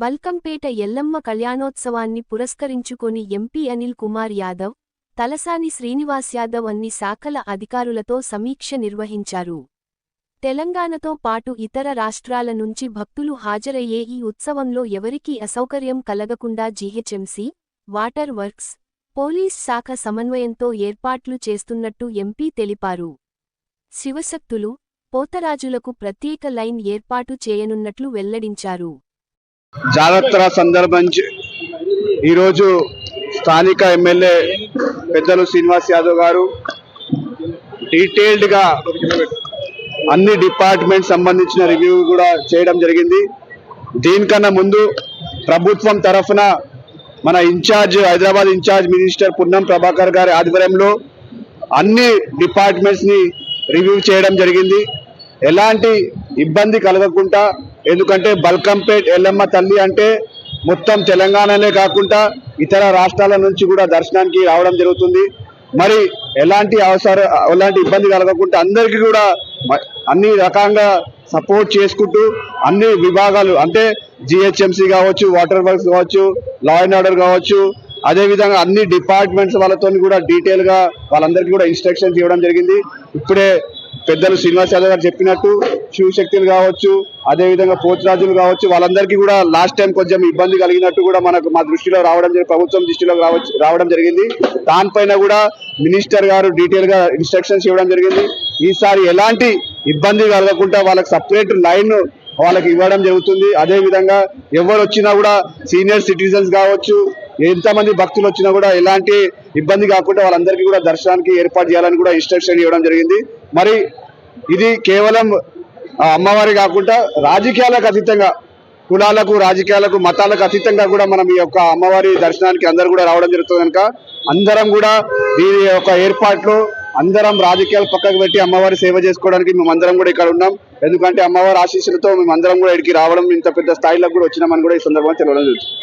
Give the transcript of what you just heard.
బల్కంపేట ఎల్లమ్మ కళ్యాణోత్సవాన్ని పురస్కరించుకొని ఎంపీ అనిల్ కుమార్ యాదవ్, తలసాని శ్రీనివాస్ యాదవ్ అన్ని శాఖల అధికారులతో సమీక్ష నిర్వహించారు. తెలంగాణతో పాటు ఇతర రాష్ట్రాల నుంచి భక్తులు హాజరయ్యే ఈ ఉత్సవంలో ఎవరికీ అసౌకర్యం కలగకుండా జీహెచ్ఎంసీ, వాటర్ వర్క్స్, పోలీస్ శాఖ సమన్వయంతో ఏర్పాట్లు చేస్తున్నట్టు ఎంపీ తెలిపారు. శివశక్తులు, పోతరాజులకు ప్రత్యేక లైన్ ఏర్పాటు చేయనున్నట్లు వెల్లడించారు. జాగ్రత్తల సందర్భించి ఈరోజు స్థానిక ఎమ్మెల్యే పెద్దలు శ్రీనివాస్ యాదవ్ గారు డీటెయిల్డ్గా అన్ని డిపార్ట్మెంట్ సంబంధించిన రివ్యూ కూడా చేయడం జరిగింది. దీనికన్నా ముందు ప్రభుత్వం తరఫున మన హైదరాబాద్ ఇన్ఛార్జ్ మినిస్టర్ పున్నం ప్రభాకర్ గారి ఆధ్వర్యంలో అన్ని డిపార్ట్మెంట్స్ని రివ్యూ చేయడం జరిగింది. ఎలాంటి ఇబ్బంది కలగకుండా, ఎందుకంటే బల్కంపేట్ ఎల్లమ్మ తల్లి అంటే మొత్తం తెలంగాణనే కాకుండా ఇతర రాష్ట్రాల నుంచి కూడా దర్శనానికి రావడం జరుగుతుంది. మరి ఎలాంటి ఇబ్బంది కలగకుండా అందరికీ కూడా అన్ని రకంగా సపోర్ట్ చేసుకుంటూ అన్ని విభాగాలు అంటే జిహెచ్ఎంసీ కావచ్చు, వాటర్ వర్క్స్ కావచ్చు, లా అండ్ ఆర్డర్ కావచ్చు, అదేవిధంగా అన్ని డిపార్ట్మెంట్స్ వాళ్ళతో కూడా డీటెయిల్గా వాళ్ళందరికీ కూడా ఇన్స్ట్రక్షన్స్ ఇవ్వడం జరిగింది. ఇప్పుడే పెద్దలు శ్రీనివాస్ యాదవ్ గారు చెప్పినట్టు శివశక్తులు కావచ్చు, అదేవిధంగా పోతురాజులు కావచ్చు, వాళ్ళందరికీ కూడా లాస్ట్ టైం కొంచెం ఇబ్బంది కలిగినట్టు కూడా మా దృష్టిలో రావడం జరిగింది, ప్రభుత్వం దృష్టిలో రావడం జరిగింది. దానిపైన కూడా మినిస్టర్ గారు డీటెయిల్గా ఇన్స్ట్రక్షన్స్ ఇవ్వడం జరిగింది. ఈసారి ఎలాంటి ఇబ్బంది కలగకుండా వాళ్ళకి సపరేట్ లైన్ వాళ్ళకి ఇవ్వడం జరుగుతుంది. అదేవిధంగా ఎవరు వచ్చినా కూడా సీనియర్ సిటిజన్స్ కావచ్చు, ఎంతమంది భక్తులు వచ్చినా కూడా ఎలాంటి ఇబ్బంది కాకుండా వాళ్ళందరికీ కూడా దర్శనానికి ఏర్పాటు చేయాలని కూడా ఇన్స్ట్రక్షన్ ఇవ్వడం జరిగింది. మరి ఇది కేవలం అమ్మవారి కాకుండా రాజకీయాలకు అతీతంగా, కులాలకు, రాజకీయాలకు, మతాలకు అతీతంగా కూడా మనం ఈ యొక్క అమ్మవారి దర్శనానికి అందరూ కూడా రావడం జరుగుతుంది. కనుక అందరం కూడా దీని యొక్క ఏర్పాట్లు అందరం రాజకీయాలు పక్కకు పెట్టి అమ్మవారి సేవ చేసుకోవడానికి మేమందరం కూడా ఇక్కడ ఉన్నాం. ఎందుకంటే అమ్మవారి ఆశీస్సులతో మేమందరం కూడా ఇక్కడికి రావడం, ఇంత పెద్ద స్థాయిలో కూడా వచ్చినామని కూడా ఈ సందర్భంగా తెలియడం జరుగుతుంది.